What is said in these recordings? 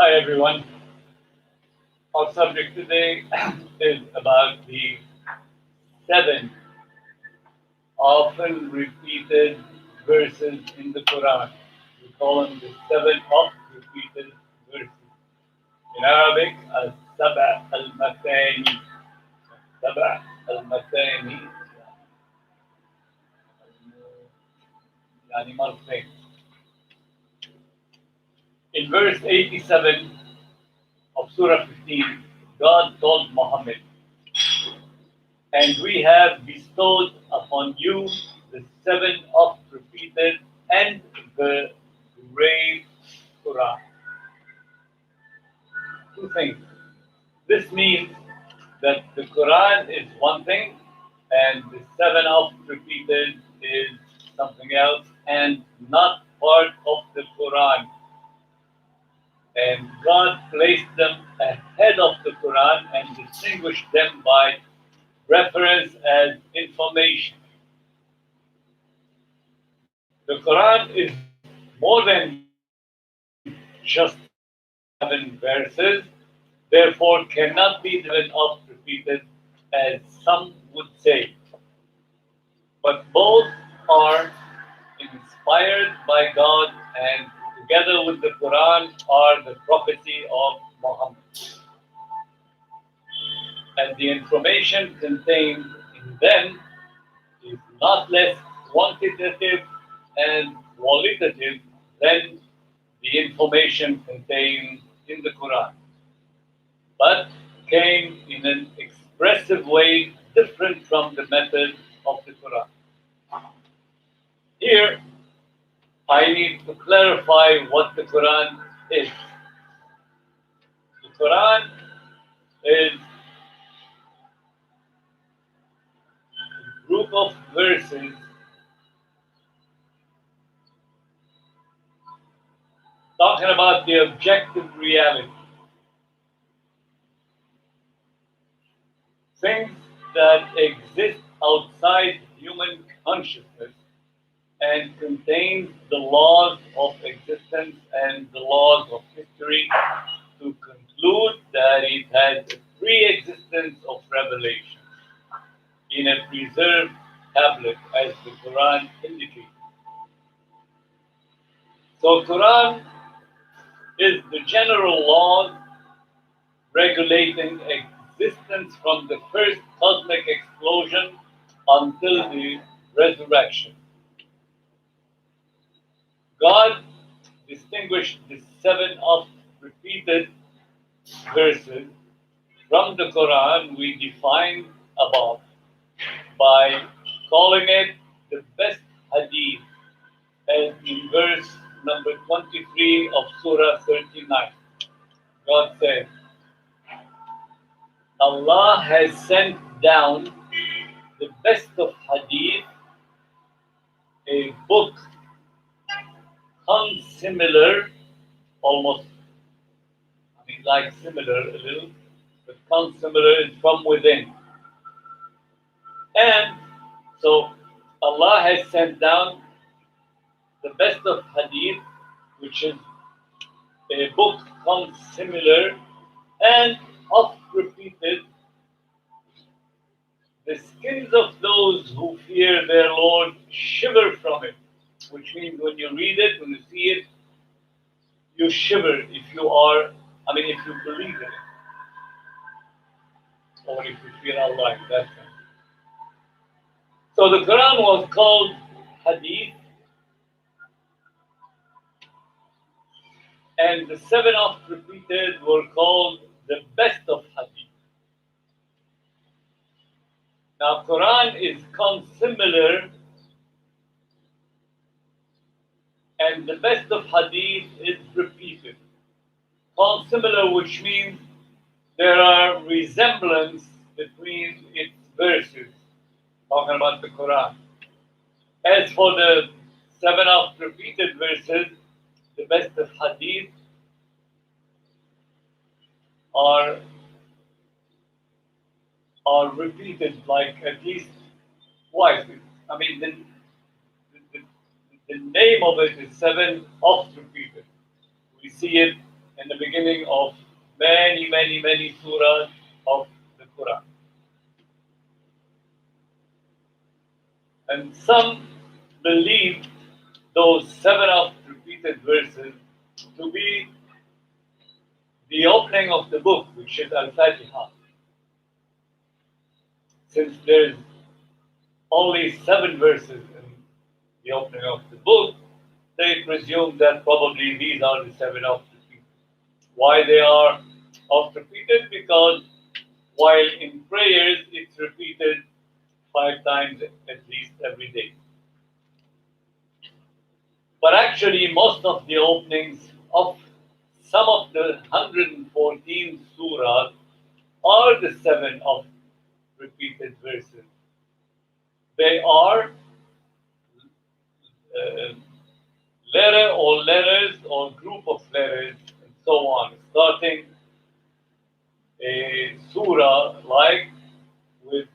Hi everyone. Our subject today is about the seven often repeated verses in the Quran. We call them the seven oft repeated verses. In Arabic, al-Saba al-Mathani. Saba al-Mathani. Yani marfain. In verse 87 of Surah 15, God told Muhammad, and we have bestowed upon you the seven oft repeated and the great Quran. Two things. This means that the Quran is one thing and the seven oft repeated is something else and not part of the Quran. And God placed them ahead of the Quran and distinguished them by reference as information. The Quran is more than just seven verses, therefore cannot be seven oft repeated as some would say. But both are inspired by God and together with the Quran are the prophecy of Muhammad. And the information contained in them is not less quantitative and qualitative than the information contained in the Quran, but came in an expressive way different from the method of the Quran. Here, I need to clarify what the Quran is. The Quran is a group of verses talking about the objective reality. Things that exist outside human consciousness and contains the laws of existence and the laws of history to conclude that it has a pre-existence of revelation in a preserved tablet as the Quran indicates. So Quran is the general laws regulating existence from the first cosmic explosion until the resurrection. God distinguished the seven oft repeated verses from the Quran we defined above by calling it the best hadith, as in verse number 23 of Surah 39. God says, Allah has sent down the best of hadith, a book unsimilar, almost, like similar a little, but unsimilar is from within. And so Allah has sent down the best of hadith, which is a book unsimilar and oft repeated. The skins of those who fear their Lord shiver from it, which means when you read it, when you see it, you shiver if you are, if you believe in it, or if you fear Allah in that sense. So the Quran was called Hadith, and the seven oft repeated were called the best of Hadith. Now, Quran is consimilar, and the best of Hadith is repeated. Consimilar, which means there are resemblance between its verses, talking about the Quran. As for the seven oft repeated verses, the best of Hadith are repeated like at least twice. The name of it is seven oft repeated. We see it in the beginning of many surahs of the Quran. And some believe those 7 oft-repeated verses to be the opening of the book, which is Al-Fatiha. Since there's only 7 verses in the opening of the book, they presume that probably these are the 7 oft-repeated. Why they are oft-repeated? Because while in prayers it's repeated 5 times at least every day. But actually, most of the openings of some of the 114 surahs are the 7 of repeated verses. They are letter or letters or group of letters and so on, starting a surah like with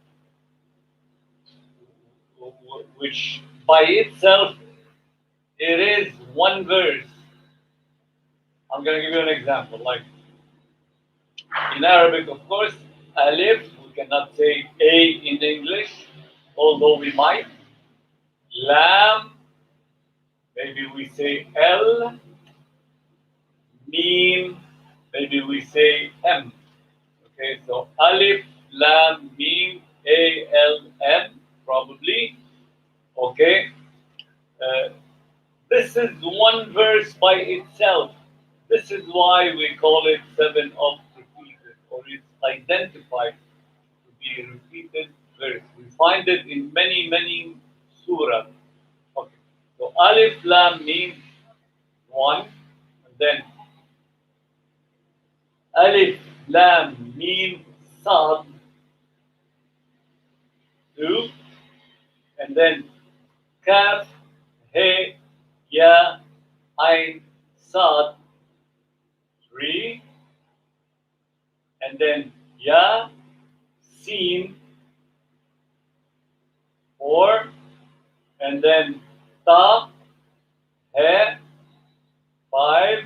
which by itself it is one verse. I'm going to give you an example. Like in Arabic, of course, alif, we cannot say a in English, although we might. Lam, maybe we say L. Mim, maybe we say M. Okay, so alif, lam, mim, A, L, M, probably. Okay, this is one verse by itself. This is why we call it 7 oft-repeated, or it's identified to be a repeated verse. We find it in many surahs. Okay, so alif, lam, mim, 1, and then alif, lam, mim, sad, 2, and then kaf, he, ya, ain, sad, 3, and then ya, sin, 4, and then ta, he, 5,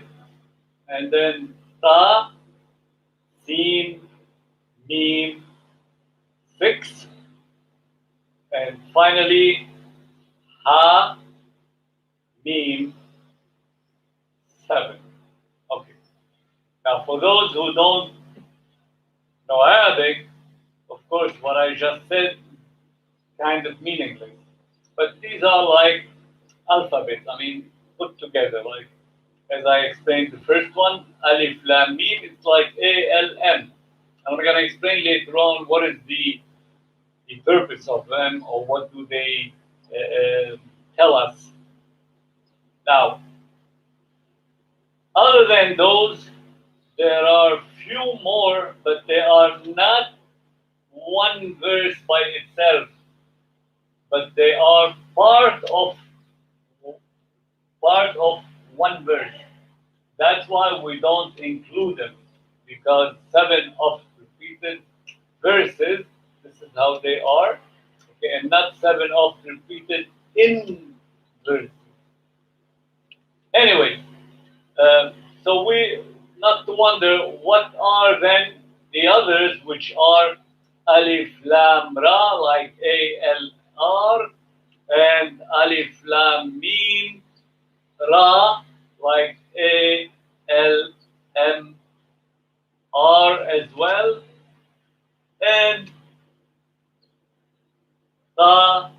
and then ta, sin, mim, 6, and finally ha, mim, 7. Okay. Now, for those who don't know Arabic, of course, what I just said kind of meaningless. But these are like alphabets. I mean, put together. Like as I explained, the first one, alif, lam, mim, it's like A, L, M. And we're going to explain later on what is the purpose of them, or what do they tell us. Now, other than those, there are few more, but they are not one verse by itself, but they are part of one verse. That's why we don't include them, because 7 of repeated verses, this is how they are, okay, and not 7 of repeated in verses. Anyway, so we not to wonder what are then the others, which are alif, lam, ra, like A, L, R, and alif, lam, mim, ra, like A, L, M, R as well, and ta,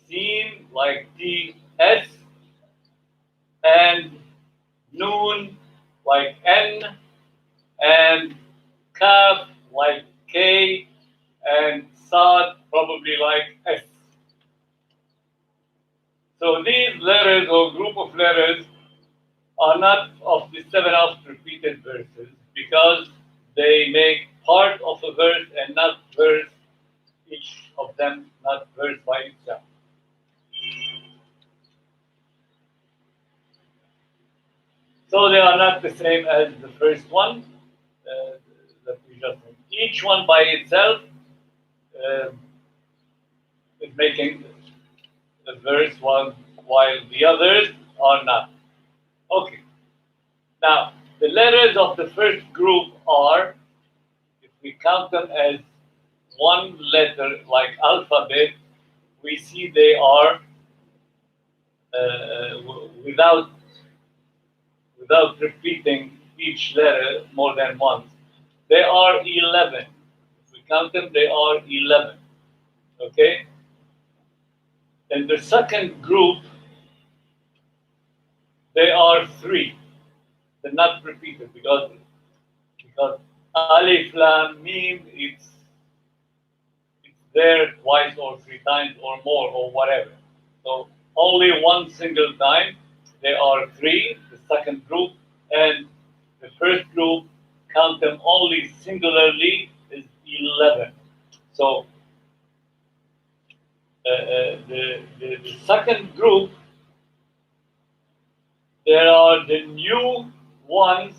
sin, like T, S, and noon, like N, and kaf, like K, and sad, probably like S. So these letters or group of letters are not of the 7 oft-repeated verses, because they make part of a verse and not verse, each of them not verse by itself. So they are not the same as the first one that we just made. Each one by itself is making the verse, while the others are not. Okay. Now, The letters of the first group are, if we count them as one letter, like alphabet, we see they are without repeating each letter more than once. They are 11. If we count them, they are 11. Okay? In the second group, they are 3. They're not repeated because alif lam mim, it's there twice or 3 times or more or whatever. So only one single time. They are 3, the second group, and the first group, count them only singularly, is 11. So the second group, there are the new ones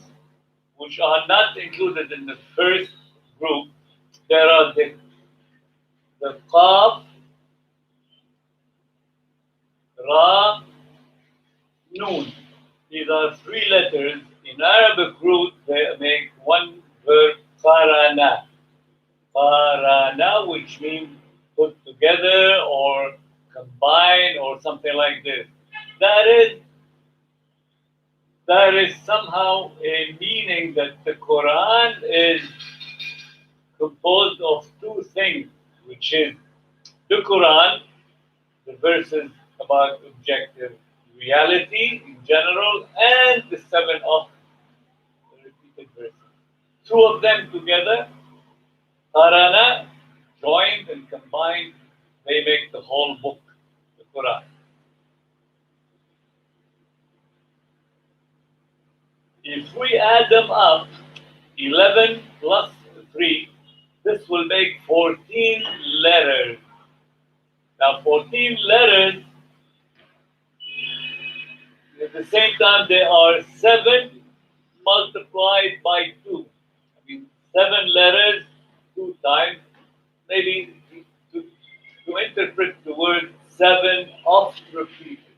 which are not included in the first group. There are the qaf, ra, noon. These are 3 letters. In Arabic root, they make one verb, qarana. Qarana, which means put together or combine or something like this. That is somehow a meaning that the Quran is composed of 2 things, which is the Quran, the verses about objective reality in general, and the 7 of the repeated verses. 2 of them together, Qarana, joined and combined, they make the whole book, the Quran. If we add them up, 11 plus 3, this will make 14 letters. Now 14 letters, at the same time they are 7 multiplied by 2. I mean 7 letters 2 times. Maybe to interpret the word 7 oft repeated.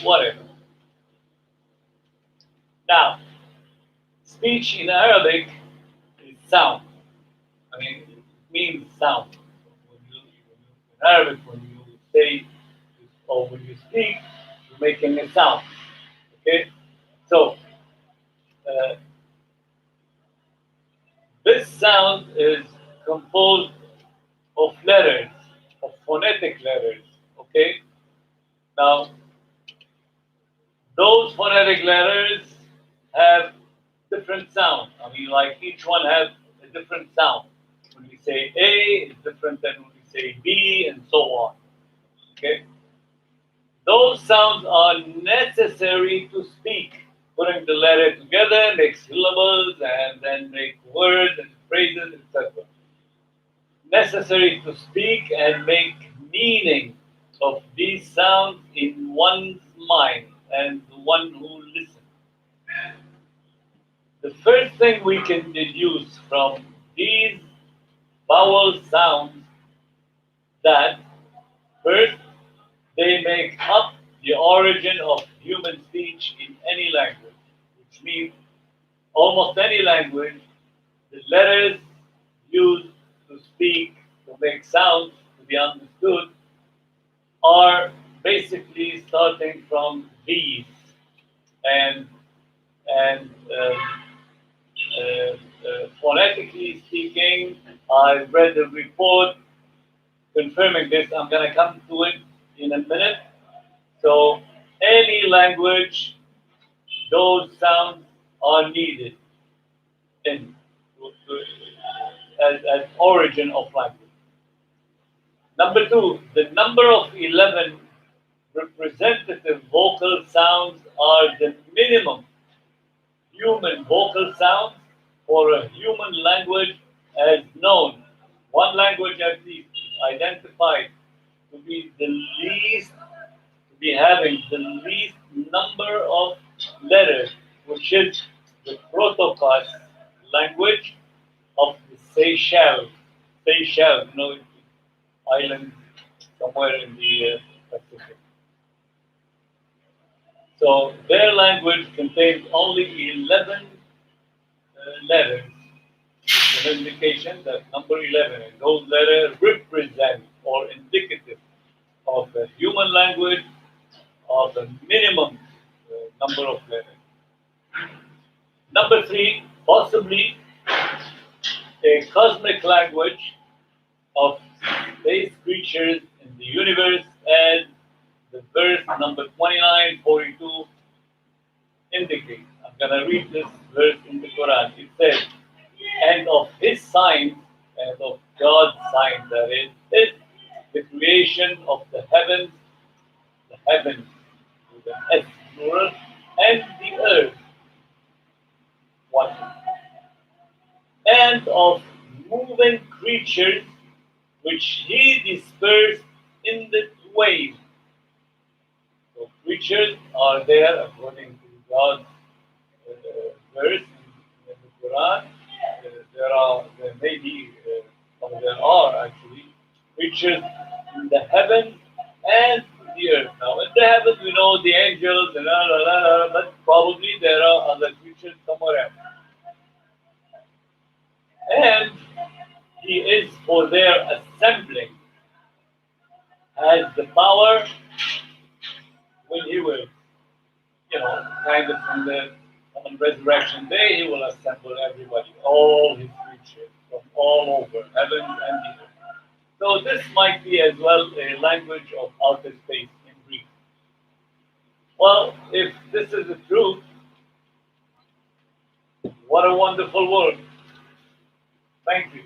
Whatever. Now, speech in Arabic is sound. I mean, it means sound. In Arabic, when you say or when you speak, you're making a sound. Okay? So, this sound is composed of letters, of phonetic letters. Okay? Now, those phonetic letters have different sounds. I mean, like each one has a different sound. When we say A, it's different than when we say B, and so on. Okay? Those sounds are necessary to speak. Putting the letter together makes syllables and then make words and phrases, etc. Necessary to speak and make meaning of these sounds in one's mind and the one who listens. The first thing we can deduce from these vowel sounds that first, they make up the origin of human speech in any language, which means almost any language, the letters used to speak, to make sounds, to be understood, are basically starting from these. And phonetically speaking, I read a report confirming this. I'm going to come to it in a minute. So, any language, those sounds are needed in as origin of language. Number 2, the number of 11 representative vocal sounds are the minimum human vocal sounds for a human language as known. One language at least is identified to be the least, to be having the least number of letters, which is the Proto-Cas language of the Seychelles. Seychelles, you know, island somewhere in the Pacific. So their language contains only 11 letters. It's an indication that number 11, and those letters represent or indicative of a human language of a minimum number of letters. Number 3, possibly a cosmic language of space creatures in the universe, as the verse number 2942 indicates. I'm going to read this verse in the Quran. It says, and of his signs, and of God's signs, that is the creation of the heavens with an S plural, and the earth, one, and of moving creatures which he dispersed in the twain. So creatures are there according to God's verse in the Quran. There may be, or there are actually, creatures in the heaven and the earth. Now, in the heavens, we know the angels, and but probably there are other creatures somewhere else. And he is for their assembling, has the power when he will, kind of on resurrection day, he will assemble everybody, all his creatures from all over, heaven and the earth. So this might be as well a language of outer space in Greek. Well, if this is the truth, what a wonderful world. Thank you.